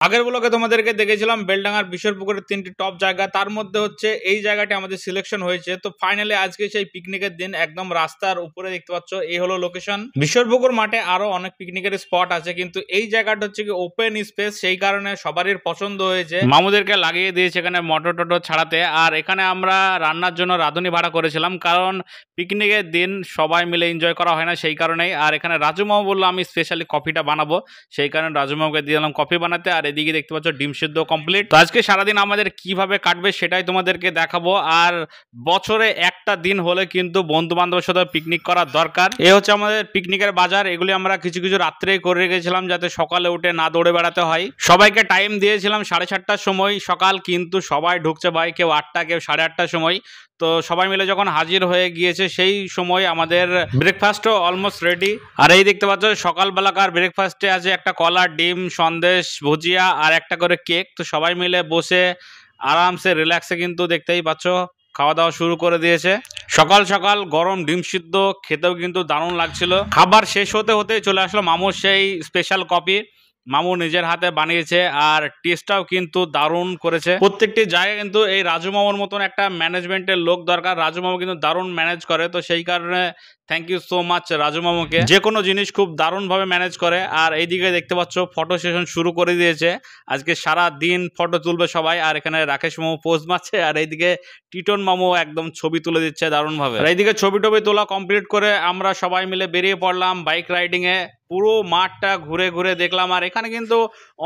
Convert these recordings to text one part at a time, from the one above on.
আগের ব্লগে তোমাদেরকে দেখেছিলাম বেলডাঙ্গার বিশরপুকুরের 3টি টপ জায়গা, তার মধ্যে হচ্ছে এই জায়গাটি আমাদের সিলেকশন হয়েছে। তো ফাইনালি আজকে সেই পিকনিকের দিন, একদম রাস্তার উপরে দেখতে পাচ্ছ এই হলো লোকেশন। বিশরপুকুর মাঠে আরো অনেক পিকনিকের স্পট আছে, কিন্তু এই জায়গাটা হচ্ছে কি ওপেন স্পেস, সেই কারণে সবারই পছন্দ হয়েছে। মামুদেরকে লাগিয়ে দিয়েছে এখানে মোটর টোটো ছাড়াতে। আর এখানে আমরা রান্নার জন্য রাঁধুনি ভাড়া করেছিলাম, কারণ পিকনিকের দিন সবাই মিলে এনজয় করা হয় না, সেই কারণেই। আর এখানে রাজু মামু বললো আমি স্পেশালি কফিটা বানাবো, সেই কারণে রাজু মামুকে দিয়ে দিলাম কফি বানাতে। আর এদিকে দেখতে পাচ্ছ ডিম সিদ্ধ কমপ্লিট। তো আজকে সারাদিন আমাদের কিভাবে কাটবে সেটাই তোমাদেরকে দেখাবো। আর বছরে একটা দিন হলে কিন্তু বন্ধু বান্ধবের সাথে পিকনিক করার দরকার। এ হচ্ছে আমাদের পিকনিকের বাজার। এগুলি আমরা কিছু কিছু রাত্রেই করে রেখেছিলাম, যাতে সকালে উঠে না দৌড়ে বেড়াতে হয়। সবাইকে টাইম দিয়েছিলাম 7:30টার সময় সকাল, কিন্তু সবাই ঢুকছে ভাই, কেউ 8টা কেউ 8:30টার সময়। তো সবাই মিলে যখন হাজির হয়ে গিয়েছে সেই সময় আমাদের ব্রেকফাস্টও অলমোস্ট রেডি। আর এই দেখতে পাচ্ছ সকালবেলাকার ব্রেকফাস্টে আছে একটা কলা, ডিম, সন্দেশ, ভুজিয়া আর একটা করে কেক। তো সবাই মিলে বসে আরামসে রিল্যাক্সে কিন্তু দেখতেই পাচ্ছ খাওয়া দাওয়া শুরু করে দিয়েছে। সকাল সকাল গরম ডিম সিদ্ধ খেতেও কিন্তু দারুণ লাগছিল। খাবার শেষ হতে হতেই চলে আসলো মামুর সেই স্পেশাল কফি। মামু নিজের হাতে বানিয়েছে আর টেস্টটাও কিন্তু দারুণ করেছে। প্রত্যেকটি জায়গায় কিন্তু এই রাজু মামুর মতন একটা ম্যানেজমেন্টের লোক দরকার। রাজু মামু কিন্তু দারুণ ম্যানেজ করে, তো সেই কারণে thank you so much Raju মামুকে। যে কোনো জিনিস খুব দারুণভাবে ম্যানেজ করে। আর এইদিকে দেখতে পাচ্ছ ফটো সেশন শুরু করে দিয়েছে। আজকে সারা দিন ফটো তুলবে সবাই। আর এখানে রাকেশ মামু পোজ মারছে, আর এইদিকে টিটন মামু একদম ছবি তুলে দিচ্ছে দারুণভাবে। আর এইদিকে ছবি টবি তোলা কমপ্লিট করে আমরা সবাই মিলে বেরিয়ে পড়লাম বাইক রাইডিং এ। পুরো মাঠটা ঘুরে ঘুরে দেখলাম। আর এখানে কিন্তু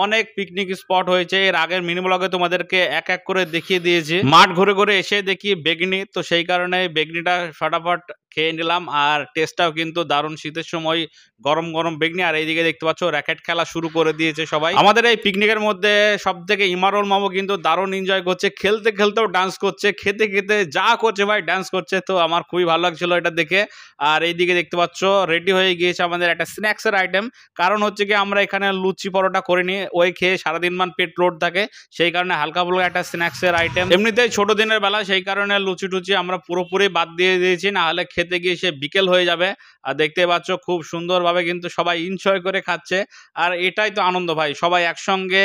অনেক পিকনিক স্পট হয়েছে, এর আগের মিনি ব্লগে তোমাদেরকে এক এক করে দেখিয়ে দিয়েছি। মাঠ ঘুরে ঘুরে এসে দেখি বেগনি, তো সেই কারণে বেগনিটা ফটাফট খেয়ে নিলাম। আর টেস্টটাও কিন্তু দারুণ, শীতের সময় গরম গরম বেগনি। আর এইদিকে দেখতে পাচ্ছ র্যাকেট খেলা শুরু করে দিয়েছে সবাই। আমাদের এই পিকনিকের মধ্যে সব থেকে ইমারুল মামু কিন্তু দারুণ এনজয় করছে, খেলতে খেলতেও ডান্স করছে, খেতে খেতে যা করছে ভাই ডান্স করছে। তো আমার খুবই ভালো লাগছিল এটা দেখে। আর এইদিকে দেখতে পাচ্ছ রেডি হয়ে গিয়েছে আমাদের একটা স্ন্যাক্সের আইটেম। কারণ হচ্ছে কি আমরা এখানে লুচি পরোটা করিনি, ওই খেয়ে সারাদিন মান পেট লোড থাকে, সেই কারণে হালকা ফুলকা একটা স্ন্যাক্সের আইটেম। এমনিতেই ছোট দিনের বেলা, সেই কারণে লুচি টুচি আমরা পুরোপুরি বাদ দিয়ে দিয়েছি, না হলে খেতে গিয়ে সে বিকেল হয়ে যাবে। আর দেখতে পাচ্ছ খুব সুন্দরভাবে কিন্তু সবাই এনজয় করে খাচ্ছে। আর এটাই তো আনন্দ ভাই, সবাই একসঙ্গে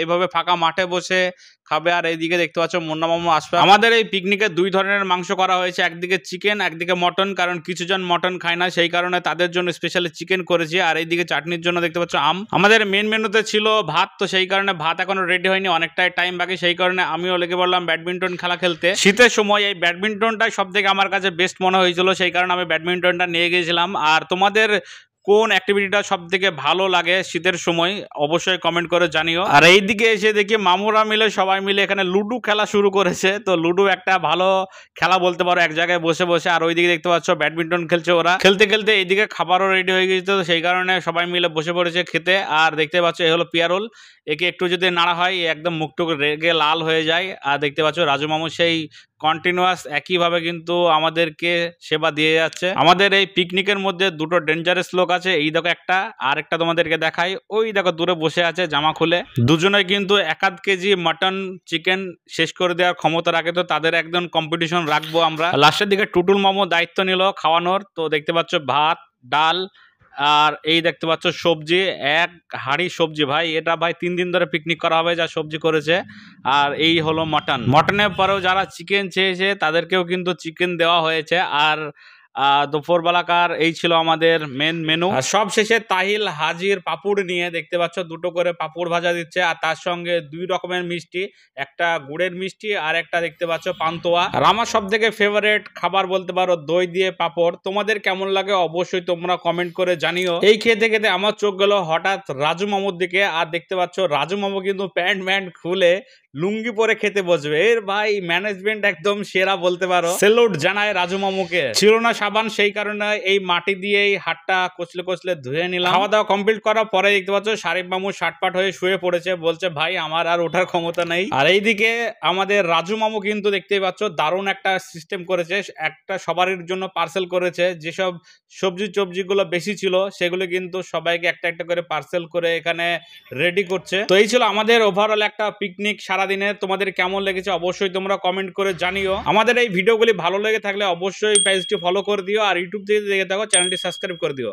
এইভাবে ফাঁকা মাঠে বসে খাবে। আর এইদিকে দেখতে পাচ্ছ মুন্না মামু আসবে। আমাদের এই পিকনিকে 2 ধরনের মাংস করা হয়েছে, একদিকে চিকেন একদিকে মটন, কারণ কিছুজন মটন খায় না, সেই কারণে তাদের জন্য স্পেশালি চিকেন করেছি। আর এইদিকে চাটনির জন্য দেখতে পাচ্ছ আম। আমাদের মেন মেনুতে ছিল ভাত, তো সেই কারণে ভাত এখনো রেডি হয়নি, অনেকটাই টাইম বাকি, সেই কারণে আমিও লেগে পড়লাম ব্যাডমিন্টন খেলা খেলতে। শীতের সময় এই ব্যাডমিন্টনটাই সব থেকে আমার কাছে বেস্ট মনে হয়েছিল, সেই কারণে আমি ব্যাডমিন্টনটা নিয়ে গিয়েছিলাম। আর তোমাদের কোন অ্যাক্টিভিটিটা সব থেকে ভালো লাগে শীতের সময় অবশ্যই কমেন্ট করে জানিও। আর এইদিকে এসে দেখি মামুরা মিলে সবাই মিলে এখানে লুডো খেলা শুরু করেছে। তো লুডো একটা ভালো খেলা বলতে পারো, এক জায়গায় বসে বসে। আর ওইদিকে দেখতে পাচ্ছ ব্যাডমিন্টন খেলছে ওরা। খেলতে খেলতে এইদিকে খাবারও রেডি হয়ে গেছে, তো সেই কারণে সবাই মিলে বসে পড়েছে খেতে। আর দেখতে পাচ্ছ এ হলো পিয়ারোল, একে একটু যদি নাড়া হয় একদম মুখটুক রেগে লাল হয়ে যায়। আর দেখতে পাচ্ছ রাজু মামু সেই কন্টিনিউয়াস একইভাবে কিন্তু আমাদেরকে সেবা দিয়ে যাচ্ছে। আমাদের এই পিকনিকের মধ্যে 2টো ডেঞ্জারাস লোক আছে, এই দেখো একটা, আর একটা তোমাদেরকে দেখাই, ওই দেখো দূরে বসে আছে জামা খুলে। দুজনেই কিন্তু 1.5 কেজি মাটন চিকেন শেষ করে দেওয়ার ক্ষমতা রাখে, তো তাদের একদম কম্পিটিশন রাখবো আমরা। লাস্টের দিকে টুটুল মামু দায়িত্ব নিল খাওয়ানোর। তো দেখতে পাচ্ছ ভাত, ডাল, আর এই দেখতে পাচ্ছ সবজি, এক হাঁড়ি সবজি ভাই। এটা ভাই 3 দিন ধরে পিকনিক করা হবে যা সবজি করেছে। আর এই হলো মটন। মটনের পরেও যারা চিকেন চেয়েছে তাদেরকেও কিন্তু চিকেন দেওয়া হয়েছে। আর দুপুরবেলাকার এই ছিল আমাদের মেন মেনু। আর সব শেষে তাহিল হাজির পাপুড় নিয়ে, দেখতে পাচ্ছ 2টো করে পাপুড় ভাজা দিচ্ছে। আর তার সঙ্গে 2 রকমের মিষ্টি, একটা গুড়ের মিষ্টি আর একটা দেখতে পাচ্ছ পান্তুয়া। আর আমার সব থেকে ফেভারিট খাবার বলতে পারো দই দিয়ে পাপড়। তোমাদের কেমন লাগে অবশ্যই তোমরা কমেন্ট করে জানিও। এই খেতে খেতে আমার চোখ গেল হঠাৎ রাজু মামুর দিকে। আর দেখতে পাচ্ছ রাজু মামু কিন্তু প্যান্ট খুলে লুঙ্গি পরে খেতে বসবে। এর ভাই ম্যানেজমেন্ট একদম সেরা বলতে পারো, সেলুট জানায় রাজু মামুকে। ছিল না সাবান, সেই কারণে এই মাটি দিয়েই হাতটা কচলে কচলে ধুয়ে নিলাম। খাওয়া দাওয়া কমপ্লিট করার পরে দেখতে পাচ্ছ শারিফ মামু শাটপাট হয়ে শুয়ে পড়েছে, বলছে ভাই আমার আর ওঠার ক্ষমতা নেই। আর এইদিকে আমাদের রাজু মামু কিন্তু দেখতেই পাচ্ছ দারুণ একটা সিস্টেম করেছে, একটা সবার জন্য পার্সেল করেছে। যেসব সবজি গুলো বেশি ছিল সেগুলো কিন্তু সবাইকে একটা একটা করে পার্সেল করে এখানে রেডি করছে। তো এই ছিল আমাদের ওভারঅল একটা পিকনিক সারাদিনে। তোমাদের কেমন লেগেছে অবশ্যই তোমরা কমেন্ট করে জানিও। আমাদের এই ভিডিওগুলি ভালো লেগে থাকলে অবশ্যই পেজটি ফলো করে দিও। আর ইউটিউব থেকে দেখে থাকো চ্যানেলটি সাবস্ক্রাইব করে দিও।